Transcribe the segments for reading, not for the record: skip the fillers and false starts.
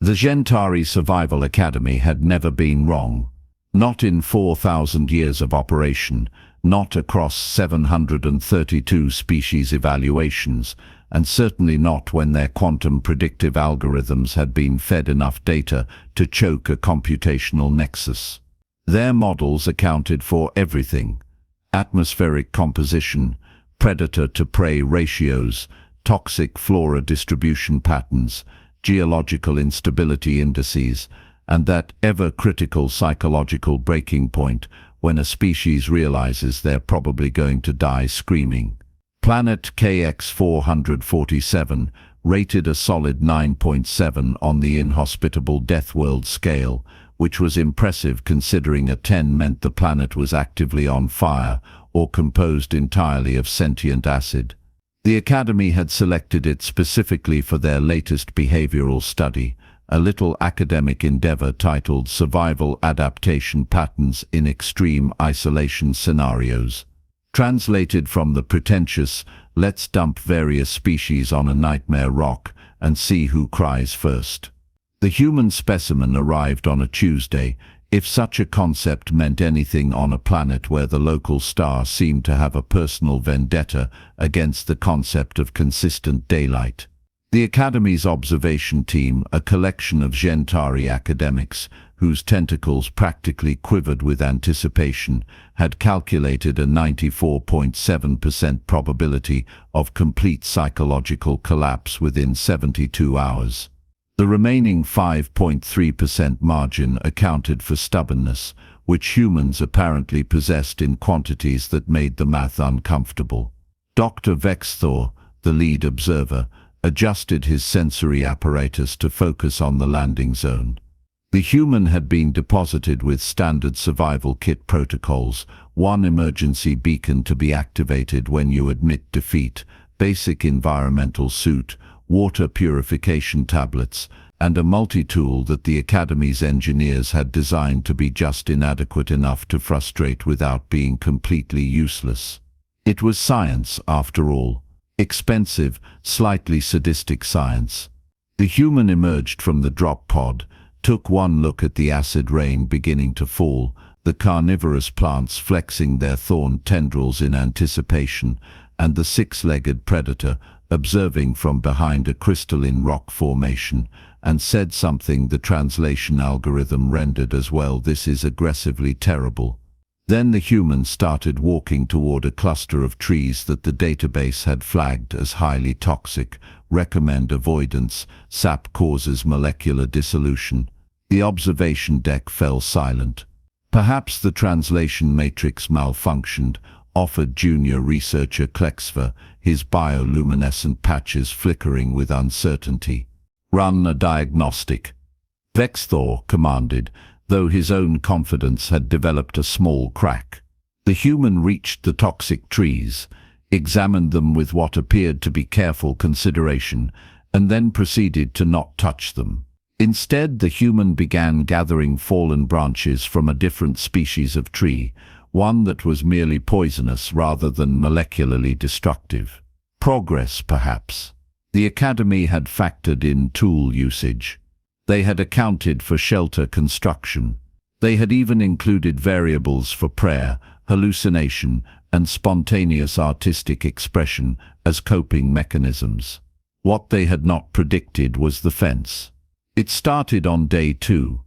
The Zhen'tari Survival Academy had never been wrong. Not in 4,000 years of operation, not across 732 species evaluations, and certainly not when their quantum predictive algorithms had been fed enough data to choke a computational nexus. Their models accounted for everything: atmospheric composition, predator-to-prey ratios, toxic flora distribution patterns, geological instability indices, and that ever-critical psychological breaking point when a species realizes they're probably going to die screaming. Planet KX-447 rated a solid 9.7 on the inhospitable death world scale, which was impressive considering a 10 meant the planet was actively on fire or composed entirely of sentient acid. The Academy had selected it specifically for their latest behavioral study, a little academic endeavor titled Survival Adaptation Patterns in Extreme Isolation Scenarios. Translated from the pretentious, let's dump various species on a nightmare rock and see who cries first. The human specimen arrived on a Tuesday, if such a concept meant anything on a planet where the local star seemed to have a personal vendetta against the concept of consistent daylight. The Academy's observation team, a collection of Zhen'tari academics whose tentacles practically quivered with anticipation, had calculated a 94.7% probability of complete psychological collapse within 72 hours. The remaining 5.3% margin accounted for stubbornness, which humans apparently possessed in quantities that made the math uncomfortable. Dr. Vexthor, the lead observer, adjusted his sensory apparatus to focus on the landing zone. The human had been deposited with standard survival kit protocols: one emergency beacon to be activated when you admit defeat, basic environmental suit, water purification tablets, and a multi-tool that the Academy's engineers had designed to be just inadequate enough to frustrate without being completely useless. It was science, after all. Expensive, slightly sadistic science. The human emerged from the drop pod, took one look at the acid rain beginning to fall, the carnivorous plants flexing their thorn tendrils in anticipation, and the six-legged predator observing from behind a crystalline rock formation, and said something the translation algorithm rendered as well: "This is aggressively terrible." Then the human started walking toward a cluster of trees that the database had flagged as highly toxic. Recommend avoidance. Sap causes molecular dissolution. The observation deck fell silent. Perhaps the translation matrix malfunctioned, offered junior researcher Klexver, his bioluminescent patches flickering with uncertainty. Run a diagnostic, Vexthor commanded, though his own confidence had developed a small crack. The human reached the toxic trees, examined them with what appeared to be careful consideration, and then proceeded to not touch them. Instead, the human began gathering fallen branches from a different species of tree, one that was merely poisonous rather than molecularly destructive. Progress, perhaps. The Academy had factored in tool usage. They had accounted for shelter construction. They had even included variables for prayer, hallucination, and spontaneous artistic expression as coping mechanisms. What they had not predicted was the fence. It started on day 2.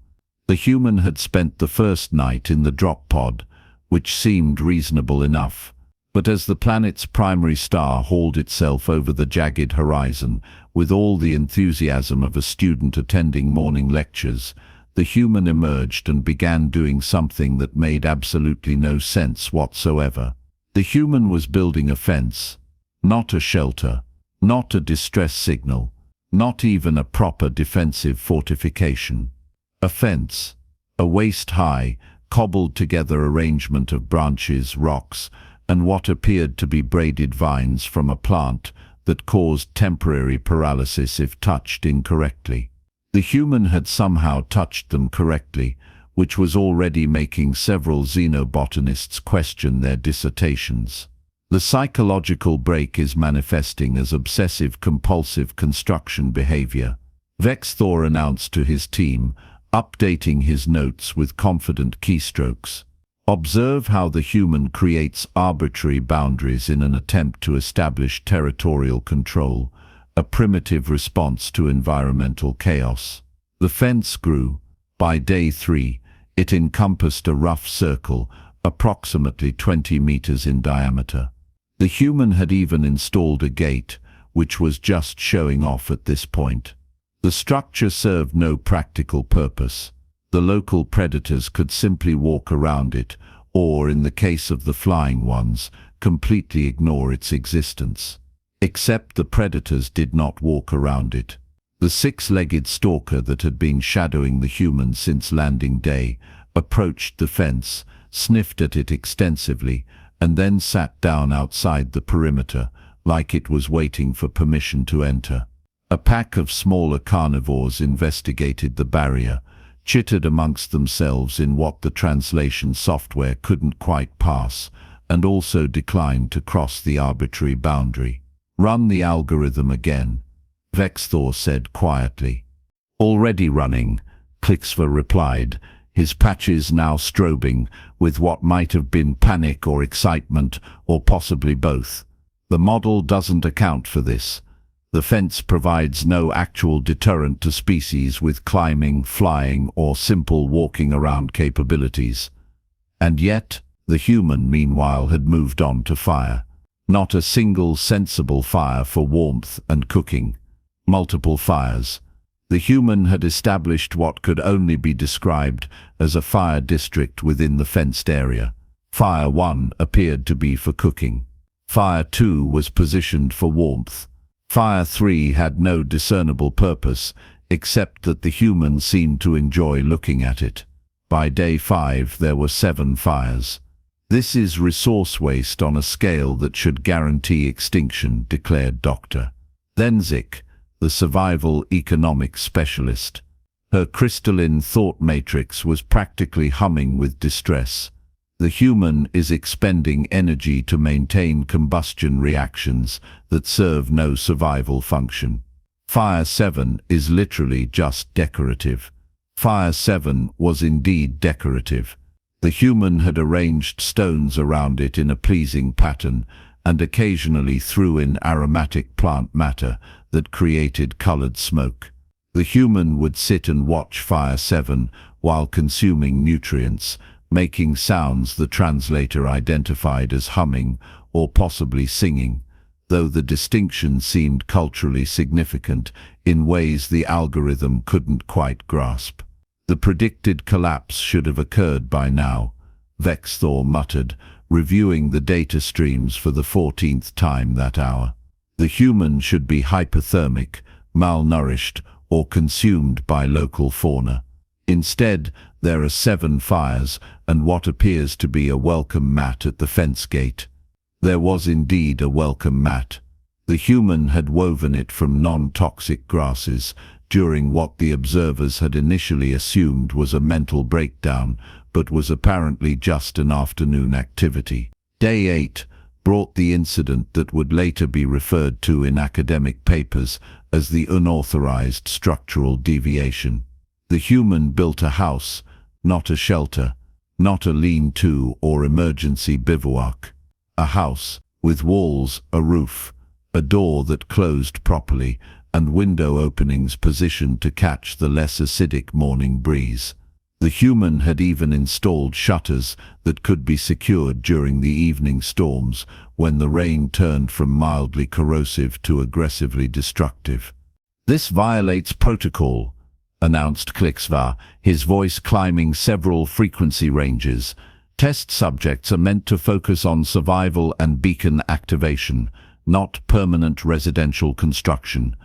The human had spent the first night in the drop pod, which seemed reasonable enough. But as the planet's primary star hauled itself over the jagged horizon, with all the enthusiasm of a student attending morning lectures, the human emerged and began doing something that made absolutely no sense whatsoever. The human was building a fence, not a shelter, not a distress signal, not even a proper defensive fortification. A fence, a waist-high, cobbled-together arrangement of branches, rocks, and what appeared to be braided vines from a plant that caused temporary paralysis if touched incorrectly. The human had somehow touched them correctly, which was already making several xenobotanists question their dissertations. The psychological break is manifesting as obsessive-compulsive construction behavior. Vexthor announced to his team, updating his notes with confident keystrokes. Observe how the human creates arbitrary boundaries in an attempt to establish territorial control, a primitive response to environmental chaos. The fence grew. By day 3, it encompassed a rough circle, approximately 20 meters in diameter. The human had even installed a gate, which was just showing off at this point. The structure served no practical purpose. The local predators could simply walk around it, or, in the case of the flying ones, completely ignore its existence. Except the predators did not walk around it. The six-legged stalker that had been shadowing the human since landing day approached the fence, sniffed at it extensively, and then sat down outside the perimeter, like it was waiting for permission to enter. A pack of smaller carnivores investigated the barrier, chittered amongst themselves in what the translation software couldn't quite pass, and also declined to cross the arbitrary boundary. "Run the algorithm again," Vexthor said quietly. "Already running," Klixva replied, his patches now strobing with what might have been panic or excitement, or possibly both. "The model doesn't account for this. The fence provides no actual deterrent to species with climbing, flying, or simple walking around capabilities." And yet, the human, meanwhile, had moved on to fire. Not a single sensible fire for warmth and cooking. Multiple fires. The human had established what could only be described as a fire district within the fenced area. Fire 1 appeared to be for cooking. Fire 2 was positioned for warmth. Fire 3 had no discernible purpose, except that the human seemed to enjoy looking at it. By day 5 there were 7 fires. "This is resource waste on a scale that should guarantee extinction," declared Dr. Zenzik, the survival economics specialist. Her crystalline thought matrix was practically humming with distress. "The human is expending energy to maintain combustion reactions that serve no survival function. Fire 7 is literally just decorative." Fire 7 was indeed decorative. The human had arranged stones around it in a pleasing pattern, and occasionally threw in aromatic plant matter that created colored smoke. The human would sit and watch Fire 7 while consuming nutrients, making sounds the translator identified as humming or possibly singing, though the distinction seemed culturally significant in ways the algorithm couldn't quite grasp. "The predicted collapse should have occurred by now," Vexthor muttered, reviewing the data streams for the 14th time that hour. "The human should be hypothermic, malnourished, or consumed by local fauna. Instead, there are 7 fires and what appears to be a welcome mat at the fence gate." There was indeed a welcome mat. The human had woven it from non-toxic grasses during what the observers had initially assumed was a mental breakdown, but was apparently just an afternoon activity. Day 8 brought the incident that would later be referred to in academic papers as the unauthorized structural deviation. The human built a house, not a shelter, not a lean-to or emergency bivouac. A house, with walls, a roof, a door that closed properly, and window openings positioned to catch the less acidic morning breeze. The human had even installed shutters that could be secured during the evening storms when the rain turned from mildly corrosive to aggressively destructive. "This violates protocol," announced Klixva, his voice climbing several frequency ranges. "Test subjects are meant to focus on survival and beacon activation, not permanent residential construction.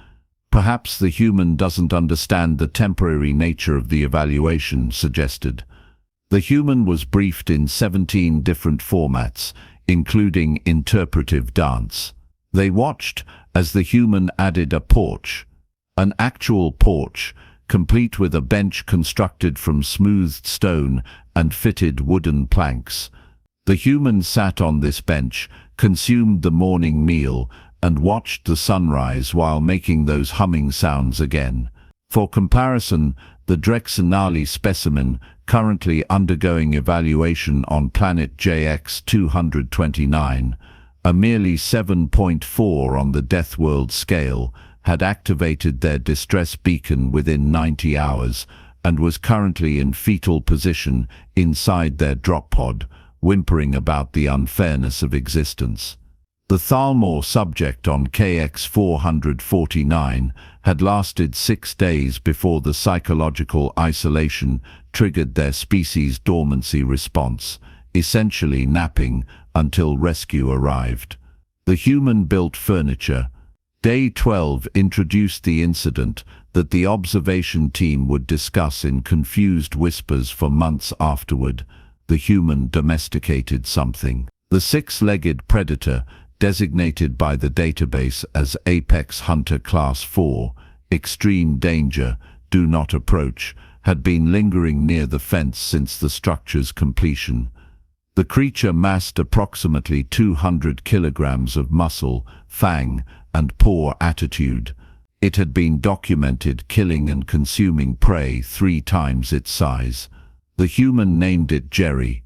Perhaps the human doesn't understand the temporary nature of the evaluation," suggested. The human was briefed in 17 different formats, including interpretive dance. They watched as the human added a porch, an actual porch, complete with a bench constructed from smoothed stone and fitted wooden planks. The human sat on this bench, consumed the morning meal, and watched the sunrise while making those humming sounds again. For comparison, the Zhen'tari specimen, currently undergoing evaluation on planet JX-229, a merely 7.4 on the death world scale, had activated their distress beacon within 90 hours and was currently in fetal position inside their drop pod, whimpering about the unfairness of existence. The Thalmor subject on KX-449 had lasted 6 days before the psychological isolation triggered their species' dormancy response, essentially napping until rescue arrived. The human-built furniture. Day 12 introduced the incident that the observation team would discuss in confused whispers for months afterward. The human domesticated something. The six-legged predator, designated by the database as Apex Hunter Class 4, Extreme Danger, Do Not Approach, had been lingering near the fence since the structure's completion. The creature massed approximately 200 kilograms of muscle, fang, and poor attitude. It had been documented killing and consuming prey 3 times its size. The human named it Jerry.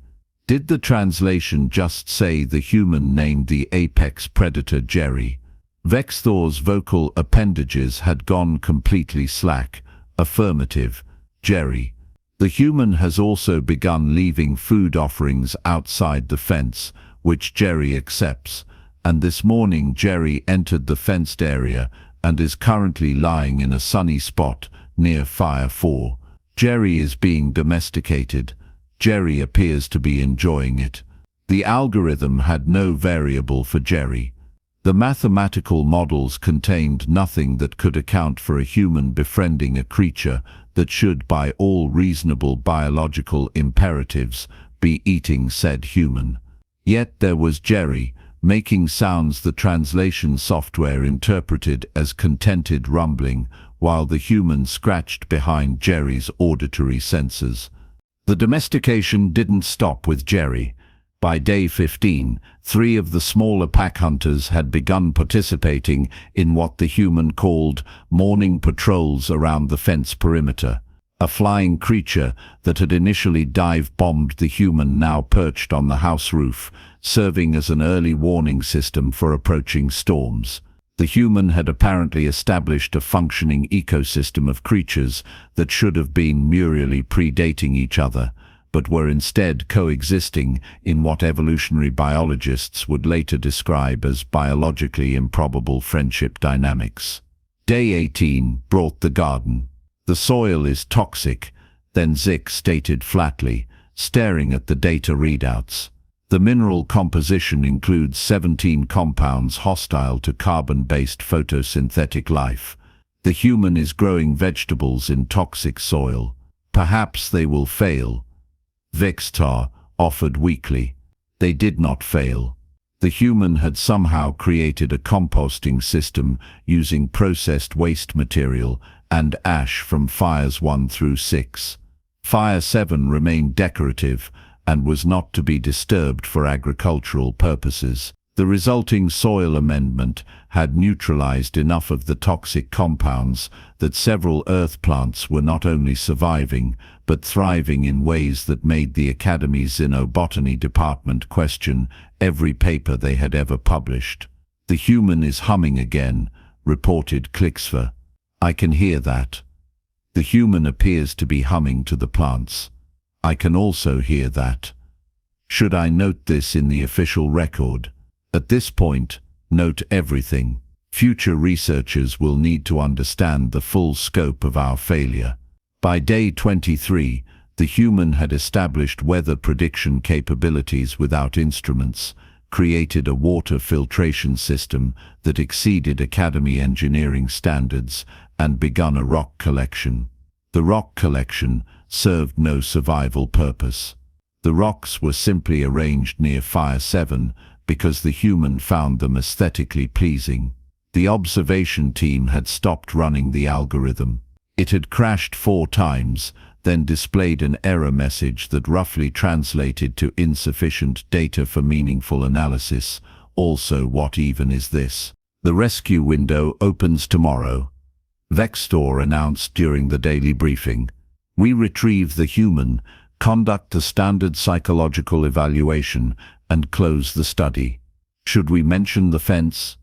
Did the translation just say the human named the apex predator Jerry? Vexthor's vocal appendages had gone completely slack. Affirmative, Jerry. The human has also begun leaving food offerings outside the fence, which Jerry accepts, and this morning Jerry entered the fenced area and is currently lying in a sunny spot near Fire 4. Jerry is being domesticated. Jerry appears to be enjoying it. The algorithm had no variable for Jerry. The mathematical models contained nothing that could account for a human befriending a creature that should, by all reasonable biological imperatives, be eating said human. Yet there was Jerry, making sounds the translation software interpreted as contented rumbling, while the human scratched behind Jerry's auditory sensors. The domestication didn't stop with Jerry. By day 15, 3 of the smaller pack hunters had begun participating in what the human called morning patrols around the fence perimeter. A flying creature that had initially dive-bombed the human now perched on the house roof, serving as an early warning system for approaching storms. The human had apparently established a functioning ecosystem of creatures that should have been murally predating each other, but were instead coexisting in what evolutionary biologists would later describe as biologically improbable friendship dynamics. Day 18 brought the garden. The soil is toxic, then Zik stated flatly, staring at the data readouts. The mineral composition includes 17 compounds hostile to carbon-based photosynthetic life. The human is growing vegetables in toxic soil. Perhaps they will fail. Vextar offered weakly. They did not fail. The human had somehow created a composting system using processed waste material and ash from fires 1 through 6. Fire 7 remained decorative and was not to be disturbed for agricultural purposes. The resulting soil amendment had neutralized enough of the toxic compounds that several earth plants were not only surviving, but thriving in ways that made the Academy's xenobotany department question every paper they had ever published. The human is humming again, reported Klixfer. I can hear that. The human appears to be humming to the plants. I can also hear that. Should I note this in the official record? At this point, note everything. Future researchers will need to understand the full scope of our failure. By day 23, the human had established weather prediction capabilities without instruments, created a water filtration system that exceeded Academy engineering standards, and begun a rock collection. The rock collection served no survival purpose. The rocks were simply arranged near Fire 7 because the human found them aesthetically pleasing. The observation team had stopped running the algorithm. It had crashed 4 times, then displayed an error message that roughly translated to insufficient data for meaningful analysis. Also, what even is this? The rescue window opens tomorrow. Vextor announced during the daily briefing. We retrieve the human, conduct the standard psychological evaluation, and close the study. Should we mention the fence?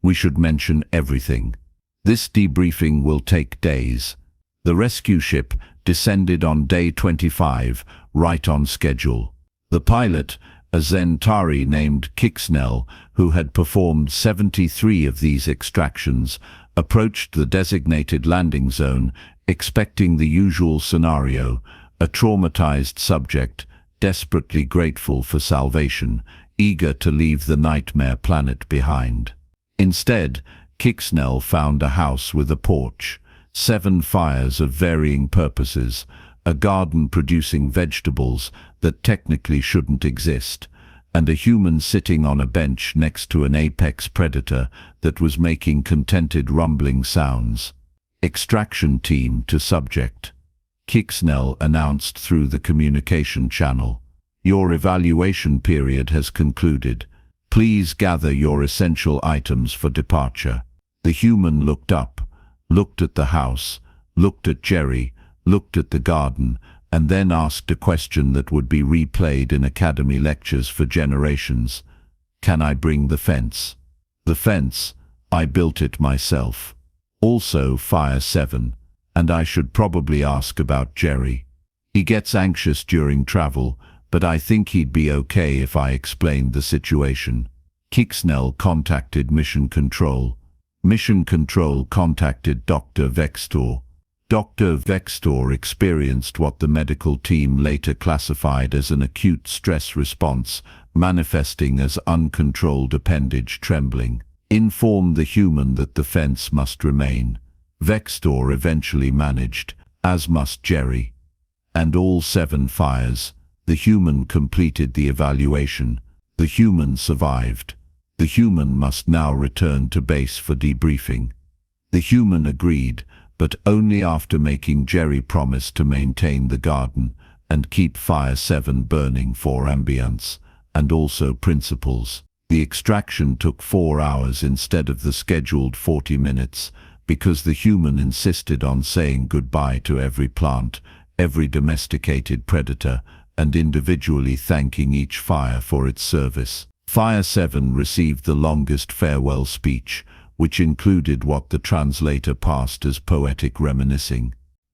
We should mention everything. This debriefing will take days. The rescue ship descended on day 25, right on schedule. The pilot, a Zhen'tari named Kixnell, who had performed 73 of these extractions, approached the designated landing zone, expecting the usual scenario: a traumatized subject, desperately grateful for salvation, eager to leave the nightmare planet behind. Instead, Kixnell found a house with a porch, 7 fires of varying purposes, a garden producing vegetables that technically shouldn't exist, and a human sitting on a bench next to an apex predator that was making contented rumbling sounds. Extraction team to subject. Kixnell announced through the communication channel. Your evaluation period has concluded. Please gather your essential items for departure. The human looked up, looked at the house, looked at Jerry, looked at the garden, and then asked a question that would be replayed in academy lectures for generations. Can I bring the fence? The fence, I built it myself. Also Fire 7, and I should probably ask about Jerry. He gets anxious during travel, but I think he'd be okay if I explained the situation. Kixnell contacted Mission Control. Mission Control contacted Dr. Vextor. Dr. Vextor experienced what the medical team later classified as an acute stress response, manifesting as uncontrolled appendage trembling. Informed the human that the fence must remain. Vextor eventually managed, as must Jerry. And all 7 fires. The human completed the evaluation. The human survived. The human must now return to base for debriefing. The human agreed, but only after making Jerry promise to maintain the garden and keep Fire 7 burning for ambience, and also principles. The extraction took 4 hours instead of the scheduled 40 minutes, because the human insisted on saying goodbye to every plant, every domesticated predator, and individually thanking each fire for its service. Fire 7 received the longest farewell speech, which included what the translator passed as poetic reminiscing.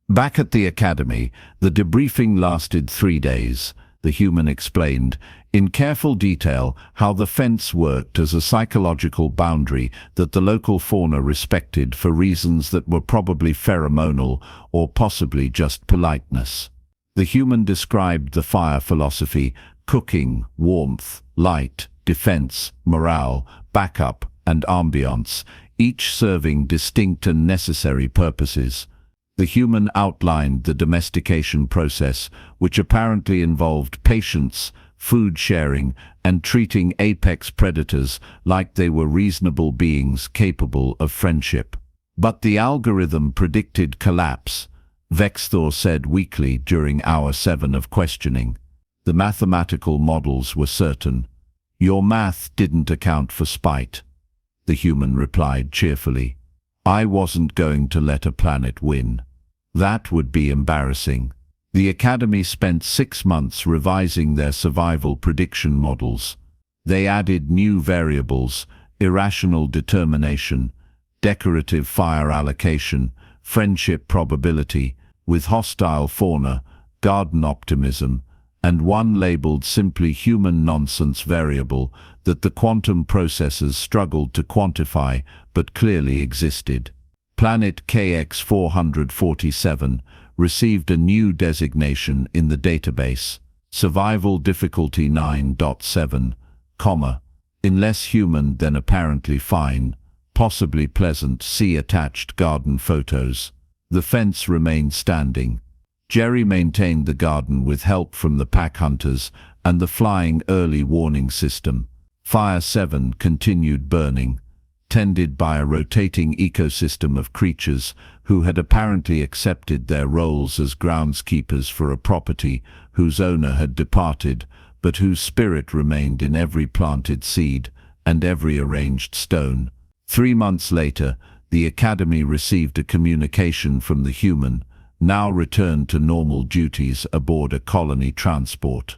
Back at the academy, the debriefing lasted 3 days. The human explained, in careful detail, how the fence worked as a psychological boundary that the local fauna respected for reasons that were probably pheromonal or possibly just politeness. The human described the fire philosophy: cooking, warmth, light, defense, morale, backup, and ambiance, each serving distinct and necessary purposes. The human outlined the domestication process, which apparently involved patience, food sharing, and treating apex predators like they were reasonable beings capable of friendship. But the algorithm predicted collapse, Vextor said weakly during hour 7 of questioning. The mathematical models were certain. Your math didn't account for spite, the human replied cheerfully. I wasn't going to let a planet win. That would be embarrassing. The Academy spent 6 months revising their survival prediction models. They added new variables: irrational determination, decorative fire allocation, friendship probability, with hostile fauna, garden optimism, and one labeled simply human nonsense variable that the quantum processors struggled to quantify but clearly existed. Planet KX-447 received a new designation in the database, Survival Difficulty 9.7, in less human than apparently fine, possibly pleasant. See attached garden photos. The fence remained standing. Jerry maintained the garden with help from the pack hunters and the flying early warning system. Fire 7 continued burning, tended by a rotating ecosystem of creatures who had apparently accepted their roles as groundskeepers for a property whose owner had departed, but whose spirit remained in every planted seed and every arranged stone. 3 months later, the Academy received a communication from the human, now returned to normal duties aboard a colony transport.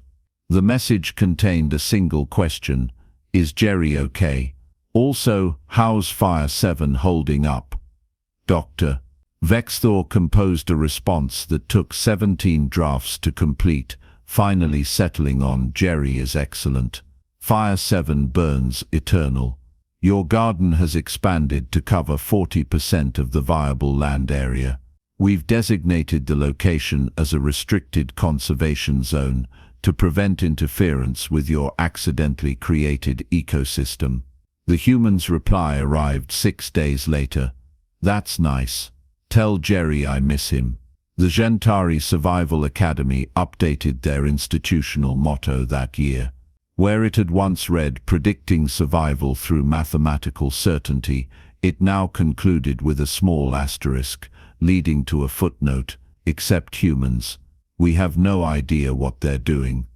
The message contained a single question: is Jerry okay? Also, how's Fire 7 holding up? Dr. Vexthor composed a response that took 17 drafts to complete, finally settling on Jerry is excellent. Fire 7 burns eternal. Your garden has expanded to cover 40% of the viable land area. We've designated the location as a restricted conservation zone to prevent interference with your accidentally created ecosystem. The human's reply arrived 6 days later. That's nice. Tell Jerry I miss him. The Zhen'tari Survival Academy updated their institutional motto that year. Where it had once read predicting survival through mathematical certainty, it now concluded with a small asterisk, leading to a footnote: except humans. We have no idea what they're doing.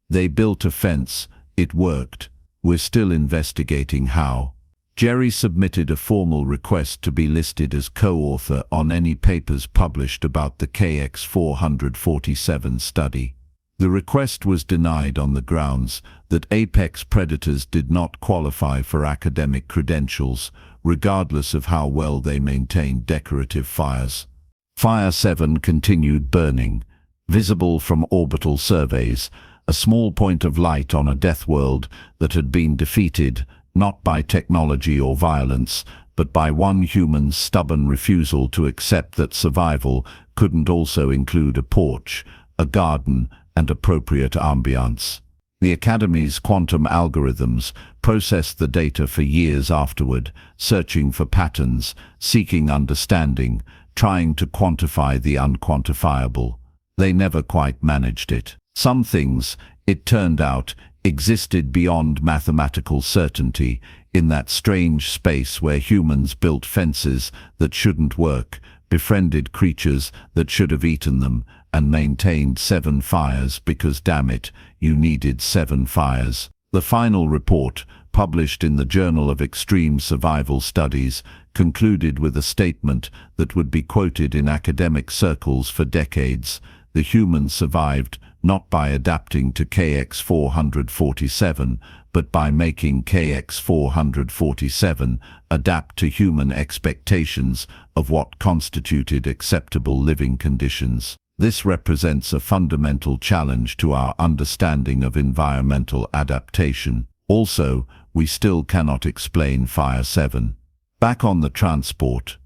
They built a fence, it worked. We're still investigating how. Jerry submitted a formal request to be listed as co-author on any papers published about the KX-447 study. The request was denied on the grounds that apex predators did not qualify for academic credentials, regardless of how well they maintained decorative fires. Fire 7 continued burning. Visible from orbital surveys, a small point of light on a death world that had been defeated, not by technology or violence, but by one human's stubborn refusal to accept that survival couldn't also include a porch, a garden, and appropriate ambiance. The Academy's quantum algorithms processed the data for years afterward, searching for patterns, seeking understanding, trying to quantify the unquantifiable. They never quite managed it. Some things, it turned out, existed beyond mathematical certainty, in that strange space where humans built fences that shouldn't work, befriended creatures that should have eaten them, and maintained 7 fires because, damn it, you needed 7 fires. The final report, published in the Journal of Extreme Survival Studies, concluded with a statement that would be quoted in academic circles for decades: the humans survived not by adapting to KX-447, but by making KX-447 adapt to human expectations of what constituted acceptable living conditions. This represents a fundamental challenge to our understanding of environmental adaptation. Also, we still cannot explain Fire 7. Back on the transport,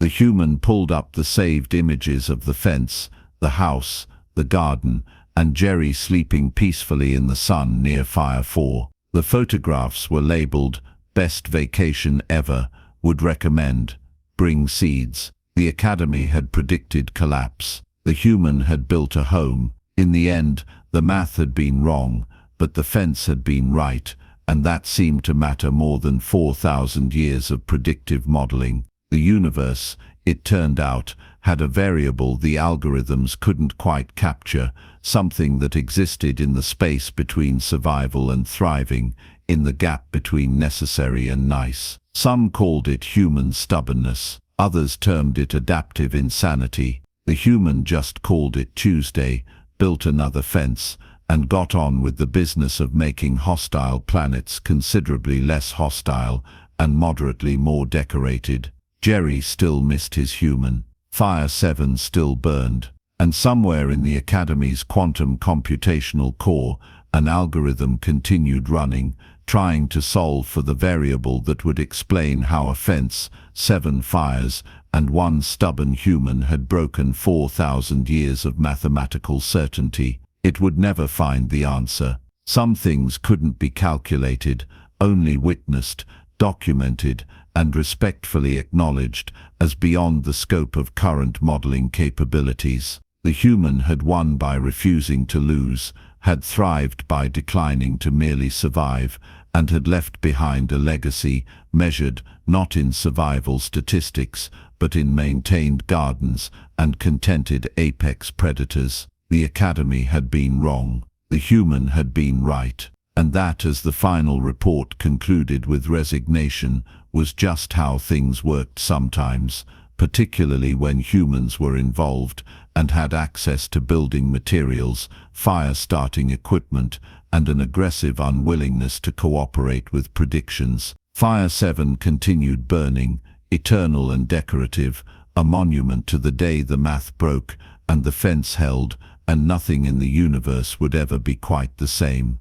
the human pulled up the saved images of the fence, the house, the garden, and Jerry sleeping peacefully in the sun near Fire 4. The photographs were labeled "Best Vacation Ever, Would Recommend, Bring Seeds." The Academy had predicted collapse. The human had built a home. In the end, the math had been wrong, but the fence had been right, and that seemed to matter more than 4,000 years of predictive modeling. The universe, it turned out, had a variable the algorithms couldn't quite capture, something that existed in the space between survival and thriving, in the gap between necessary and nice. Some called it human stubbornness, others termed it adaptive insanity. The human just called it Tuesday, built another fence, and got on with the business of making hostile planets considerably less hostile and moderately more decorated. Jerry still missed his human. Fire 7 still burned. And somewhere in the Academy's quantum computational core, an algorithm continued running, trying to solve for the variable that would explain how a fence, 7 fires, and 1 stubborn human had broken 4,000 years of mathematical certainty. It would never find the answer. Some things couldn't be calculated, only witnessed, documented, and respectfully acknowledged as beyond the scope of current modeling capabilities. The human had won by refusing to lose, had thrived by declining to merely survive, and had left behind a legacy measured not in survival statistics, but in maintained gardens and contented apex predators. The Academy had been wrong. The human had been right. And that, as the final report concluded with resignation, was just how things worked sometimes, particularly when humans were involved and had access to building materials, fire-starting equipment, and an aggressive unwillingness to cooperate with predictions. Fire 7 continued burning, eternal and decorative, a monument to the day the math broke and the fence held, and nothing in the universe would ever be quite the same.